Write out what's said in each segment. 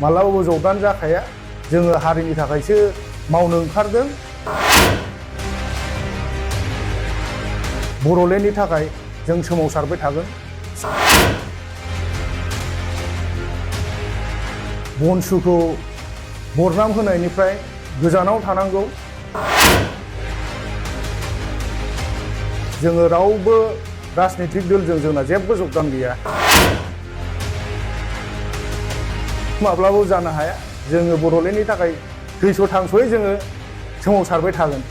मालाबाबो जौगान जाखाया जोङो हारिनि थाखायसो मावनो ओंखारदों बर'लेण्डनि थाखाय जों सोमावसारबाय थागोन बनसुखौ बरनाम होनायनिफ्राय गोजानाव थानांगौ जोङो रावबो राजनीतिक दलजों जोंना जेबो जगदान गैया माब्लाबो जानो हाया जोङो बर'लेण्डनि थाखाय थैस' थांस'यै जोङो सोमावसारबाय थागोन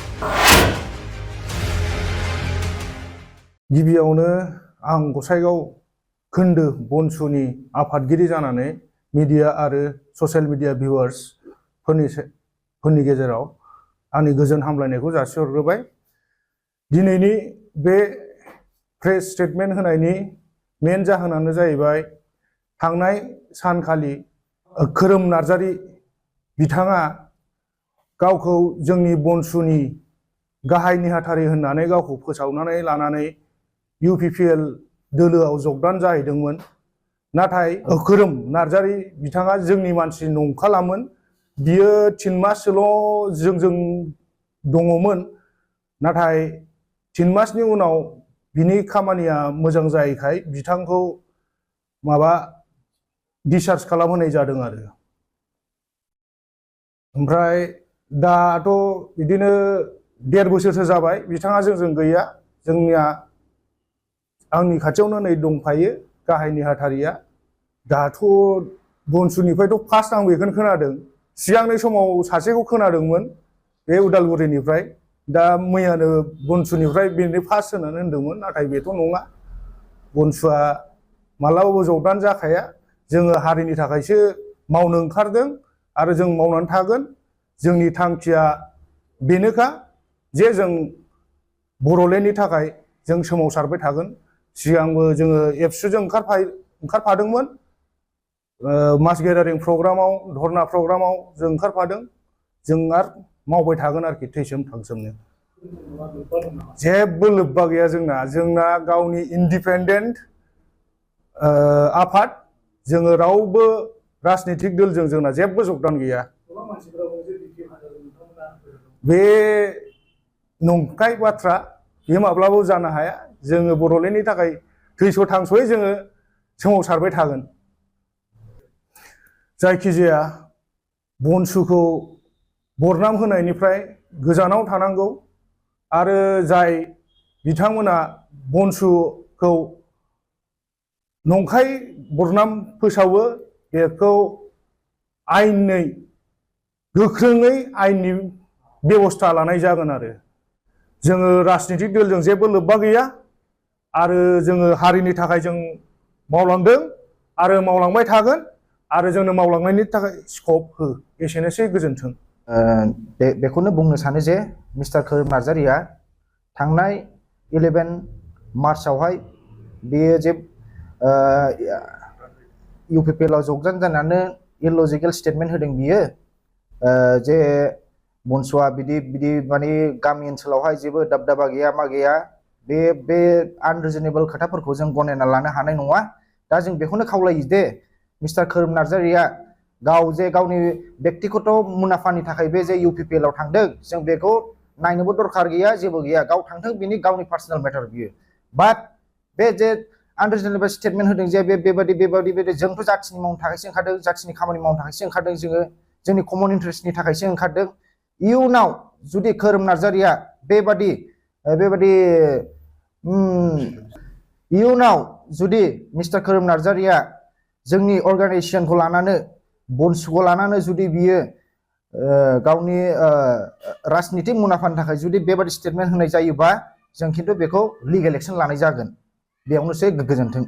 गिबियावनो आं गसाइगाव खोन्दो बनसुनि आफादगिरि जानानै मिडिया आरो ससियेल मिडिया भिउआर्स फोरनि गेजेराव आंनि गोजोन हामलायनायखौ जासिहरग्रोबाय दिनैनि बे प्रेस स्टेटमेन्ट होनायनि मेन जाहोनानो जाहैबाय थांनाय सानखालि खोरोम नार्जारि बिथाङा गावखौ जोंनि बनसुनि गाहाय नेहाथारि होननानै गावखौ फोसावनानै लानानै UPPL दोलोआव जगदान जाहैदोंमोन नाथाय खोरोम नार्जारि बिथाङा जोंनि मानसि नंखालामोन बियो 3 माससोल' जोंजों दङमोन नाथाय 3 मासनि उनाव बिनि खामानिया मोजां जायैखाय बिथांखौ डिसचार्ज खालामहोनाय जादों आरो ओमफ्राय दाथ' बिदिनो 1.5 बोसोरसो जाबाय बिथाङा जोंजों गैया जोंनिया आंनि खाथियावनो नै दंफायो गाहाय नेहाथारिया दाथ' बनसुनिफ्रायथ' फार्स्ट आं बेखौनो खोनादों सिगांनि समाव सासेखौ खोनादोंमोन बे उदालगुरिनिफ्राय दा मैयानो बनसुनिफ्राय बेनो फार्स्ट होननानै होनदोंमोन नाथाय बेथ' नङा बनसुआ मालाबाबो जगदान जाखाया जोङो हारिनि थाखायसो मावनो ओंखारदों आरो जों मावनानै थागोन जोंनि थांखिया बेनोखा जे जों बर'लेण्डनि थाखाय जों सोमावसारबाय थागोन सिगांबो जोङो एबसुजों ओंखारफादोंमोन मास गेदारिं प्रग्रामाव धर्ना प्रग्रामाव जों ओंखारफादों जों आरो मावबाय थागोन आरोखि थैसोम थांसोमनो जेबो लोब्बा गैया जोंना गावनि इन्डिपेन्डेन्ट आफाद जोङो रावबो राजनीतिक दलजों जोंना जेबो जगदान गैया बे नंखाय बाथ्रा बे माब्लाबो जानो हाया जोङो बर'लेण्डनि थाखाय थैस' थांस'यै जोङो सोमावसारबाय थागोन जायखिजाया बनसुखौ बरनाम होनायनिफ्राय गोजानाव थानांगौ आरो जाय बिथांमोना बनसुखौ नंखाय बरनाम फोसावो बेखौ आयेनै गोख्रोङै आयेननि बेबस्था लानाय जागोन आरो जोङो राजनीतिक दलजों जेबो लोब्बा गैया आरो जोङो हारिनि थाखाय जों मावलांदों आरो मावलांबाय थागोन आरो जोंनो मावलांनायनि थाखाय स्कप हो एसेनोसै गोजोन्थों बेखौनो बुंनो सानो जे मिस्टार खोरोम नार्जारिया थांनाय 11 मार्चआवहाय बेयो जे UPPL आव जगदान जानानै इलजिकेल स्टेटमेन्ट होदों बियो जे बनसुआ बिदि माने गामि ओनसोलावहाय जेबो दाबदाबा गैया मा गैया बे आनरिजनेबल खोथाफोरखौ जों गनायना लानो हानाय नङा दा जों बेखौनो खावलायो दे मिस्टार खोरोम नार्जारिया गाव जे गावनि बेक्तिगत मुलाम्फानि थाखाय बे जे UPPL आव थांदों जों बेखौ नायनोबो दरखार गैया जेबो गैया गाव थांथों बिनि गावनि पार्सनेल मेटार बियो बाट बे जे आनरिजनेबल स्टेटमेन्ट होदों जे बेबायदि जोंथ' जाथिनि मावनो थाखायसो ओंखारदों जाथिनि खामानि मावनो थाखायसो ओंखारदों जोङो जोंनि कमन इन्टारेस्टनि थाखायसो ओंखारदों इयुनाव जुदि खोरोम नार्जारिया इयुनाव जुदि मिस्टार खोरोम नार्जारिया जोंनि अर्गानाइजेसनखौ लानानै बनसुखौ लानानै जुदि बियो गावनि राजनीतिक मुलाम्फानि थाखाय जुदि बेबायदि स्टेटमेन्ट होनाय जायोबा जों खिन्थु बेखौ लिगेल एक्सन लानाय जागोन बेयावनोसै गोजोन्थों।